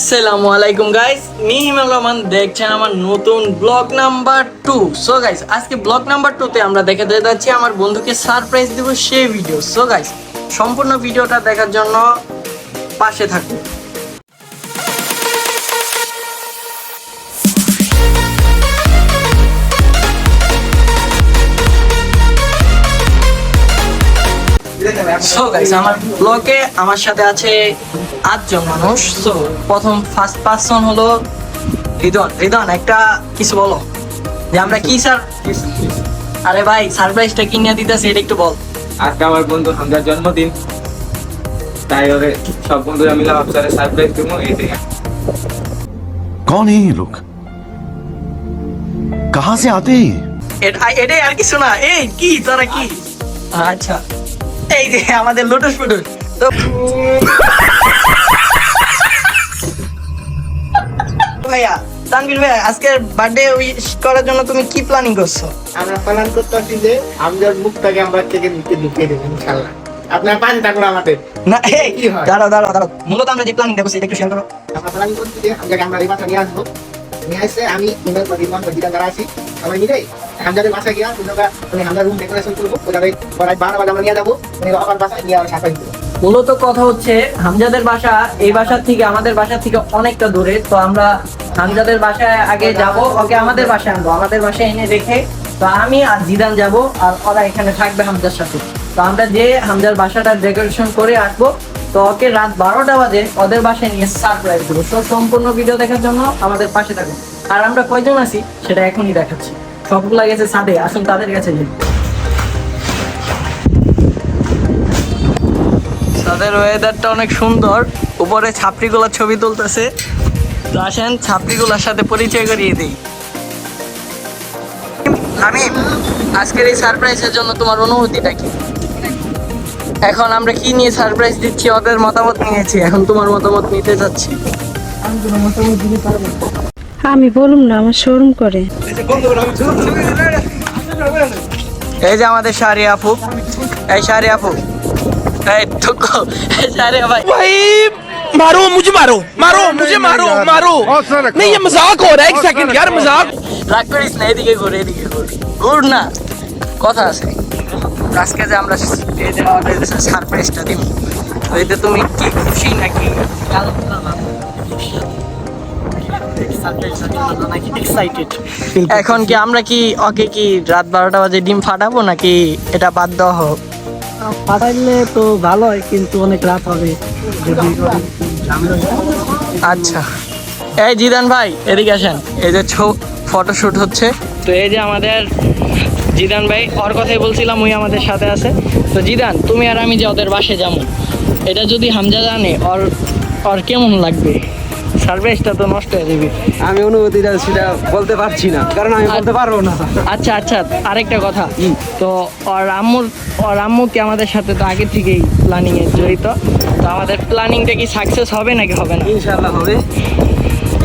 আসসালামু আলাইকুম গাইস, মিহিমুর রহমান দেখছেন আমার নতুন ব্লগ নাম্বার 2। সো গাইস, আজকে ব্লগ নাম্বার 2 তে আমরা দেখাতে যাচ্ছি আমার বন্ধুকে সারপ্রাইজ দেব সেই ভিডিও। সো গাইস, সম্পূর্ণ ভিডিওটা দেখার জন্য পাশে থাকুন। সো গাইস, আমার ব্লগে আমার সাথে আছে 8 জন মানুষ। সো প্রথম ফার্স্ট পারসন হলো রিদন। রিদন, একটা কিছু বলো যে আমরা কি স্যার। আরে ভাই, সারপ্রাইজটা কিনে দিতেছে, এটা একটু বল। আজকে আমার বন্ধু হামজার জন্মদিন, তাই ওরে সব বন্ধুরা মিলে ভাবছে সারপ্রাইজ দেবো। এইটাই। कौन है ये लोग? कहां से आते हैं? এটাই আর কিছু না। এই কি তোরা কি? আচ্ছা, এই যে আমাদের লোটস ফুটুস তো ভাইয়া, তানভীর ভাইয়া, আজকের বার্থডে উইশ করার জন্য তুমি কি প্ল্যানিং করছো? আমরা প্ল্যান করতেছি যে আমাদের মুখটাকে আমরা কেকের ভিতরে ঢুকিয়ে দেবো ইনশাআল্লাহ। আপনার পাশে থাকুন আমাদের। না এই কি হয়? দাঁড়াও, মূলত আমরা যে প্ল্যানিং দেখছি এটা একটু শেয়ার করো। আমরা প্ল্যান করছি যে আমরা এই বাসা নিয়ে আসবো, নিয়ে আসছে আমি সুন্দর পরিমাণ যেটা যারা আছি সবাই মিলে হামজাদের বাসায় গিয়া সুন্দর হামজার রুম ডেকোরেশন করবো। ওটাকে পরে 12 বাজে আমরা নিয়ে যাবো, আমার বাসায় নিয়ে আবার সাফাই দেবো। মূলত কথা হচ্ছে হামজাদের বাসা এই বাসার থেকে আমাদের বাসা থেকে অনেকটা দূরে। তো আমরা হামজাদের বাসায় আগে যাব, ওকে আমাদের বাসায় আনবো, আমাদের বাসায় এনে রেখে তো আমি আর জিদান যাব, আর ওরা এখানে থাকবে হামজার সাথে। তো আমরা যে হামজার বাসাটা ডেকোরেশন করে আসবো, তো ওকে রাত 12টা বাজে ওদের বাসায় নিয়ে সারপ্রাইজ দেবো। তো সম্পূর্ণ ভিডিও দেখার জন্য আমাদের পাশে থাকুন। আর আমরা কয়জন আছি সেটা এখনই দেখাচ্ছি। সবগুলা গেছে ছাদে, আসুন তাদের কাছে যাই। তাদের ওয়েদারটা অনেক সুন্দর, উপরে ছাপড়িগুলোর ছবি তুলতেছে। তো আসেন ছাপড়িগুলোর সাথে পরিচয় করিয়ে দিই। আমি আজকের এই সারপ্রাইজের জন্য তোমার অনুভূতিটা কি? এখন আমরা কি নিয়ে সারপ্রাইজ দিচ্ছি, ওদের মতামত নিয়েছি, এখন তোমার মতামত নিতে যাচ্ছি। আমি বলুম না, আমার শোরুম করে। এই যে আমাদের শাহরি আপু, এই শাহরি আপু, এই টুকু, এই শাহরি ভাই। मारो मुझे मारो नहीं ये मजाक हो रहा है। एक सेकंड यार, मजाक রাগ করিস না, এদিকে ঘুর ঘুর না, কথা আছে। আজকে যে আমরা এই যে আমাদের সারপ্রাইজটা দিব, এতে তুমি কি খুশি নাকি এখন কি আমরা কি ওকে কি রাত 12টা বাজে ডিম ফাটাবো নাকি এটা বাদ দেওয়া হোক? পাঠাইলে তো ভালো হয়, কিন্তু অনেক রাত হবে যদি। আচ্ছা, এই জিদান ভাই এদিকে আসেন, এই যে ফটোশুট হচ্ছে। তো এই যে আমাদের জিদান ভাই, ওর কথাই বলছিলাম, ওই আমাদের সাথে আছে। তো জিদান, তুমি আর আমি যে ওদের বাসে যাবো, এটা যদি হামজা জানে ওর কেমন লাগবে? সারপ্রাইজটা তো নষ্ট হয়ে যাবে। আমি অনুভূতিটা সেটা বলতে পারছি না, কারণ আমি বলতে পারবো না। আচ্ছা, আরেকটা কথা, তো ওর আম্মু কি আমাদের সাথে তো আগে থেকেই প্ল্যানিং এ জড়িত। তো আমাদের প্ল্যানিংটা কি সাকসেস হবে নাকি হবে না? ইনশাআল্লাহ হবে,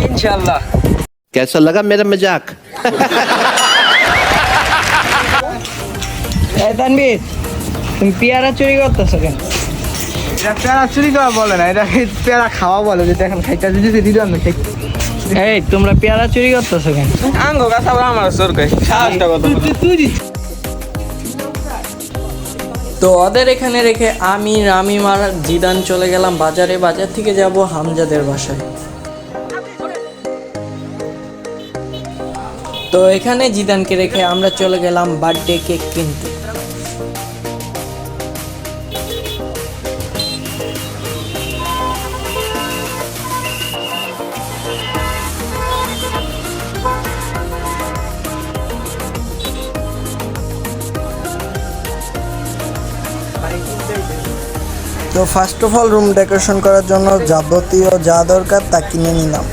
ইনশাআল্লাহ। कैसा लगा मेरा मजाक? এই তানভীর, তুমি পেয়ারা চুরি করতেছো কেন? এটা পেয়ারা চুরি করা বলে না, এটা পেয়ারা খাওয়া বলে। যেটা এখন খাইতে যদি দিলাম না খাই। এই তোমরা পেয়ারা চুরি করতেছো কেন? আঙ্গো গাছ আবার আমার সরকার সাহসটা কত। তো ওদের এখানে রেখে আমি রামিম আর জিদান চলে গেলাম বাজারে। বাজার থেকে যাব হামজাদের বাসায়। তো এখানে জিদানকে রেখে আমরা চলে গেলাম বার্থডে কেক কিনতে। তো first of all room decoration করার জন্য যাবতীয় যা দরকার তা কিনে নিলাম।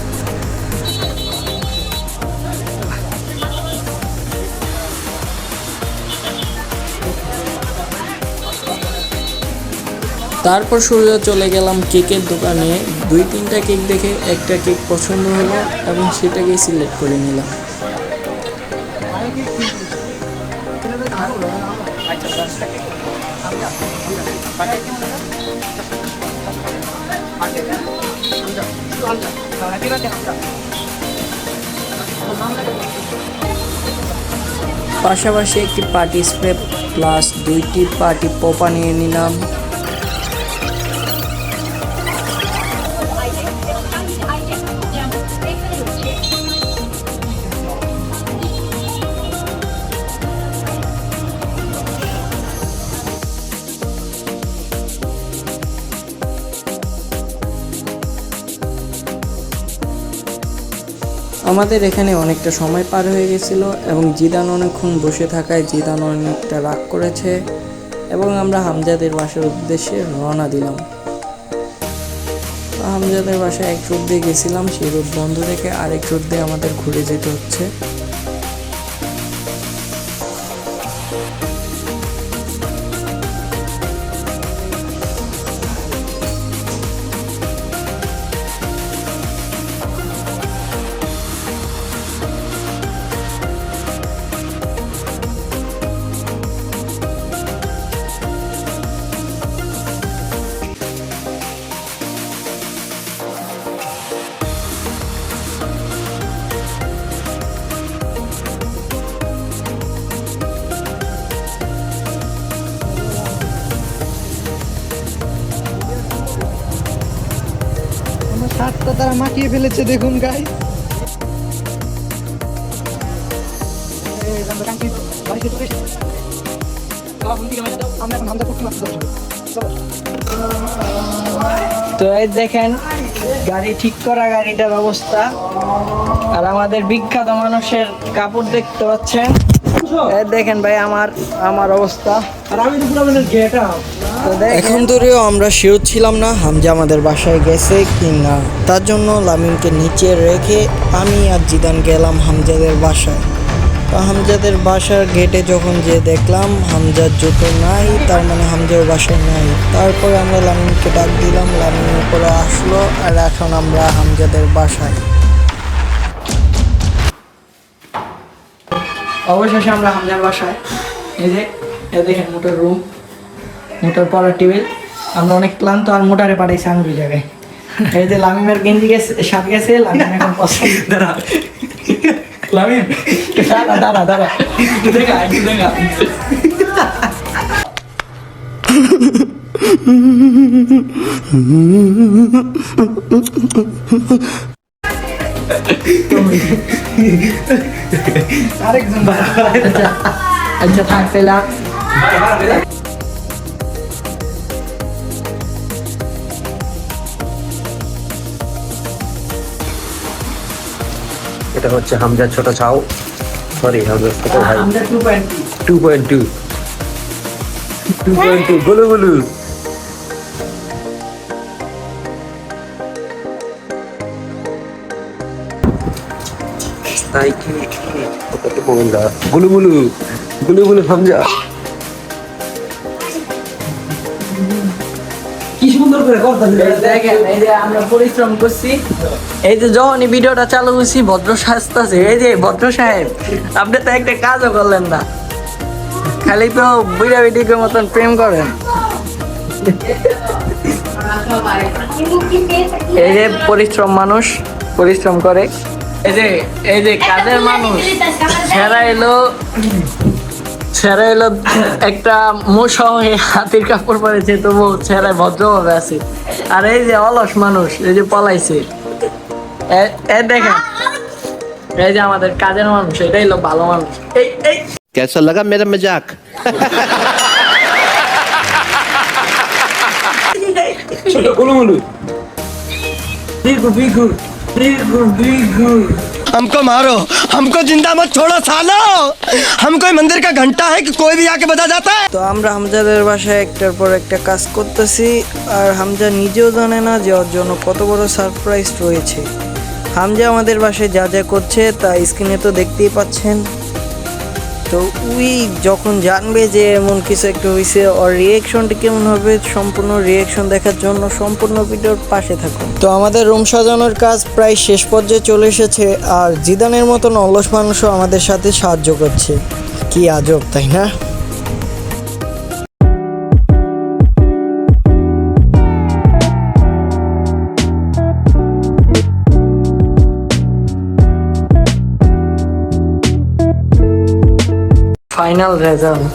তারপর সোজা চলে গেলাম কেকের দোকানে। 2-3টা কেক দেখে একটা কেক পছন্দ হলো এবং সেটাকেই সিলেক্ট করে নিলাম। পাশাপাশি একটি পার্টি স্প্রে প্লাস 2টি পার্টি পোপা নিয়ে নিলাম। আমাদের এখানে অনেকটা সময় পার হয়ে গেছিল এবং জিদান অনেকক্ষণ বসে থাকায় জিদান অনেকটা রাগ করেছে এবং আমরা হামজাদের বাসার উদ্দেশ্যে রওনা দিলাম। তো হামজাদের বাসায় এক রুট দিয়ে গেছিলাম, সেই রুট বন্ধ থেকে আরেক রুট দিয়ে আমাদের ঘুরে যেতে হচ্ছে। আমার শার্টটা তারা মাখিয়ে ফেলেছে, দেখুন গাই। তো এই দেখেন গাড়ি ঠিক করা, গাড়িটার অবস্থা। আর আমাদের বিখ্যাত মানুষের কাপড় দেখতে পাচ্ছেন। এই দেখেন ভাই আমার অবস্থা। আর আমি তো পুরো মানে গেট আপ। এখন ধরেও আমরা শিওর ছিলাম না হামজা আমাদের বাসায় গেছে কি না, তার জন্য লামিনকে নিচে রেখে আমি আর জিদান গেলাম হামজাদের বাসায়। তো হামজাদের বাসার গেটে যখন যে দেখলাম হামজার জুতো নাই, তার মানে হামজার বাসায় নাই। তারপরে আমরা লামিনকে ডাক দিলাম, লামিন উপরে আসলো আর এখন আমরা হামজাদের বাসায়। অবশেষে আমরা হামজার বাসায়। এই যে দেখেন মোটর রুম, মোটর পড়ার টেবিল। আমরা অনেক ক্লান্ত আর মোটারে পাঠাইছি আঙ্গুরি জায়গায়। এই যে লামিমের গেঞ্জি গেছে, শার্ট গেছে, লামিন এখন পছন্দ। দাঁড়া লামিন, দাঁড়া দেখা দেখা। আরেকজন আচ্ছা থাক তাহলে। এটা হচ্ছে হামজার ছোট ছাও, সরি হামজার ছোট ভাই। আমরা 2.2 গুলু গুলু। তাই কি কত বললা গুলু গুলু গুলু গুলু হামজা কি সুন্দর করে কথা দেখেন। এই যে আমরা পরিশ্রম করছি, এই যে যখনই ভিডিওটা চালু করছি ভদ্র সাজতেছে। এই যে ভদ্র সাহেব, আপনি তো একটা কাজও করলেন না, খালি তো বুড়া বেটিকে মতন প্রেম করেন। এই যে পরিশ্রম মানুষ, পরিশ্রম করে। এই যে কাজের মানুষ। ছেড়া এলো একটা মোসহ হাতির কাপড় পরেছে, তবু ছেড়ায় ভদ্রভাবে আছে। আর এই যে অলস মানুষ, এই যে পলাইছে, দেখেন এই যে আমাদের কাজের মানুষ, এটাই হলো ভালো মানুষ। এই कैसा लगा मेरा मजाक? গুলু গুলু। हमको मारो, हमको जिंदा मत छोड़ो सालो। हम कोई मंदिर का घंटा है कि कोई भी आके बजा जाता है। তো আমরা হামজাদের বাসায় একটার পর একটা কাজ করতেছি, আর হামজা নিজেও জানে না যে ওর জন্য কত বড় সারপ্রাইজ রয়েছে। হামজা আমাদের বাসায় যা যা করছে তা স্ক্রিনে তো দেখতেই পাচ্ছেন। তো উই যখন জানবে যে এমন কিছু একটা হয়েছে, ওর রিয়েকশনটা কেমন হবে, সম্পূর্ণ রিয়েকশন দেখার জন্য সম্পূর্ণ ভিডিওর পাশে থাকুন। তো আমাদের রুম সাজানোর কাজ প্রায় শেষ পর্যায়ে চলে এসেছে, আর জিদানের মতন অলস মানুষও আমাদের সাথে সাহায্য করছে। কি আজব, তাই না? Final result.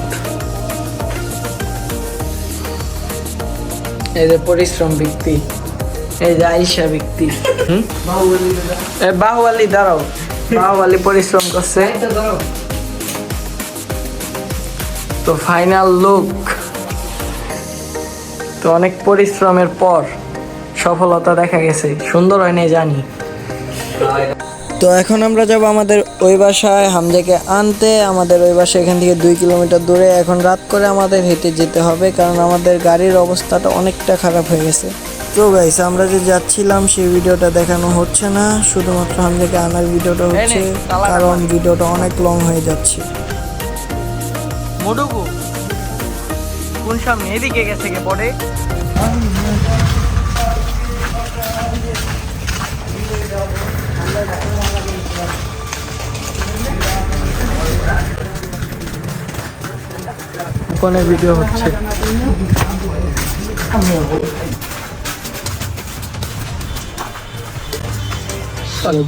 এই যে পরিশ্রম ব্যক্তি, এই যে আইসা ব্যক্তি, বাহুবলী দাঁড়াও, বাহুবলী পরিশ্রম করছে। তো ফাইনাল লুক, তো অনেক পরিশ্রমের পর সফলতা দেখা গেছে। সুন্দর হয় নাই জানি। তো এখন আমরা যাব আমাদের ওই বাসায় হামজাকে আনতে। আমাদের ওই বাসা এখান থেকে 2 কিলোমিটার দূরে। এখন রাত করে আমাদের হেঁটে যেতে হবে, কারণ আমাদের গাড়ির অবস্থাটা অনেকটা খারাপ হয়ে গেছে। তো গাইস, আমরা যে যাচ্ছিলাম সেই ভিডিওটা দেখানো হচ্ছে না, শুধুমাত্র হামজাকে আনার ভিডিওটা হচ্ছে, কারণ ভিডিওটা অনেক লং হয়ে যাচ্ছে। মোডুকু কোন সামনে এদিকে গেছে কে পড়ে। ওখানে ভিডিও হচ্ছে।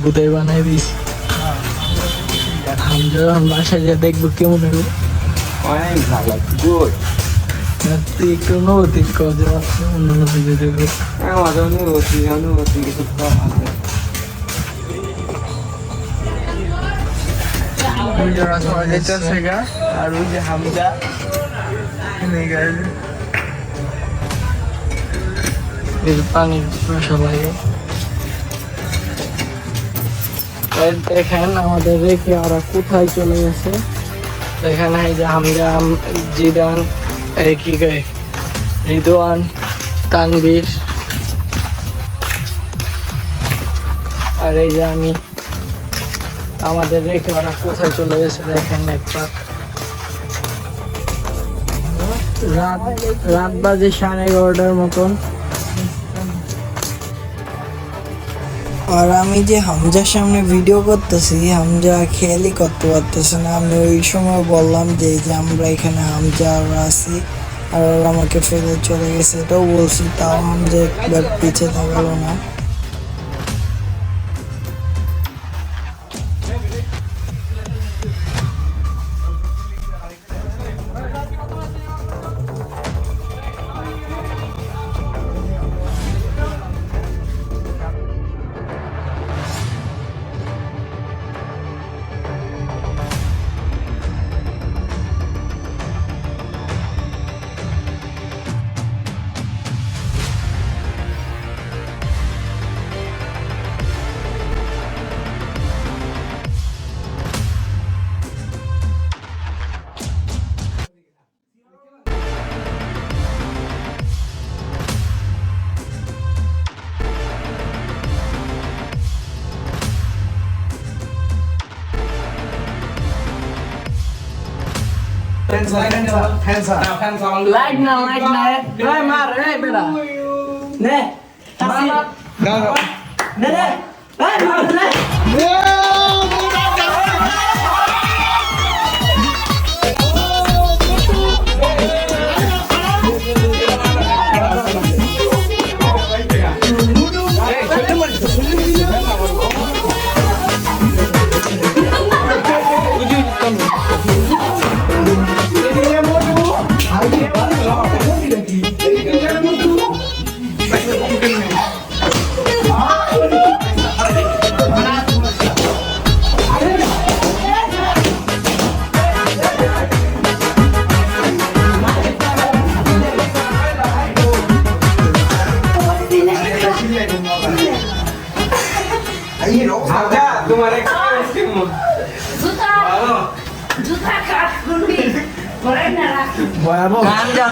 বুধাই বানাই দিস। হামজা বাসায় যা দেখবো কেমন হলো। অনেক ভালো, গুড। তুই একটু অনুভূতি কর, অনুভূতি দেখবো। আমাদের অনুভূতি কিছু কম আছে। আর ওই যে হামজা পানির সবাই দেখেন আমাদের রেখে ওরা কোথায় চলে গেছে। এখানে এই যে হামজা, জিদান, এই কি গায়ে রিদওয়ান, তানভীর, আর এই যে আমি। আমাদের রেখে ওরা কোথায় চলে গেছে দেখেন একবার। রাত বাজে 11:30 মতন। আর আমি যে হামজার সামনে ভিডিও করতেছি, হামজা খেয়ালই করতে পারতেছে না। আমি ওই সময় বললাম যে আমরা এখানে হামজা আর আছি, আর ওরা আমাকে ফেলে চলে গেছে, এটাও বলছি, তাও হামজা একবার পিছিয়ে থাকলো না। লাইট না মার রে বেটা নে নে নে তোমার এক্সপিরিয়েন্স কেমন?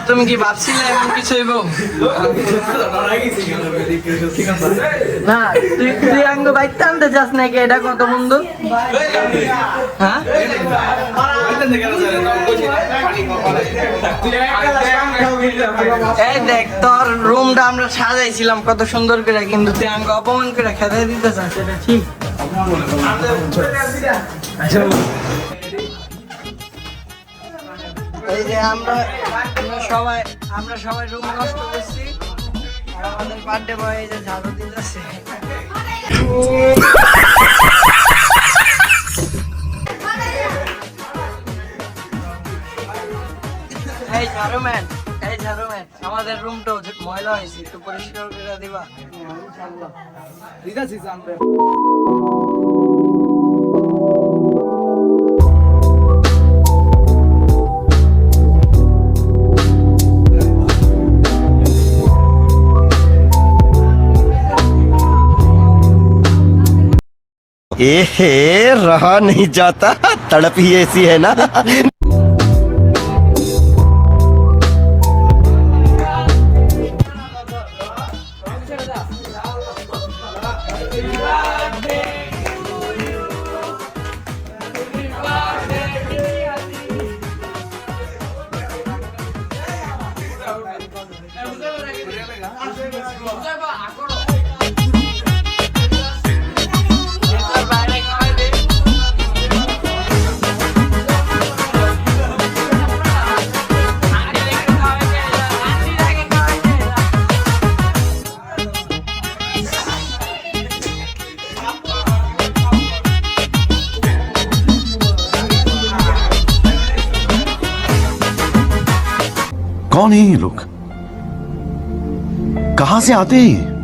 তুমি কি ভাবছিলে এমন কিছু হইব? না তুই আঙ্গ বাইক টানতে চাস নাকি? এটা কত বন্ধু? হ্যাঁ এই দেখ তোর রুমটা আমরা সাজাইছিলাম কত সুন্দর করে, কিন্তু তুই আঙ্গ অপমান করে খেতে দিতে চাস, এটা ঠিক? এই যে আমরা সবাই রুম নষ্ট করছি, আর আমাদের বার্থডে বয় এই যে ঝাড়ু দিতেছে। এই ঝাড়ুম্যান, এই ঝাড়ুম্যান, আমাদের রুমটা ময়লা হয়েছে, একটু পরিষ্কার করে দিবা? দিদাছি আমরা रहा नहीं जाता, तड़प ही ऐसी है ना। कौन है ये लोग? कहां से आते हैं ये?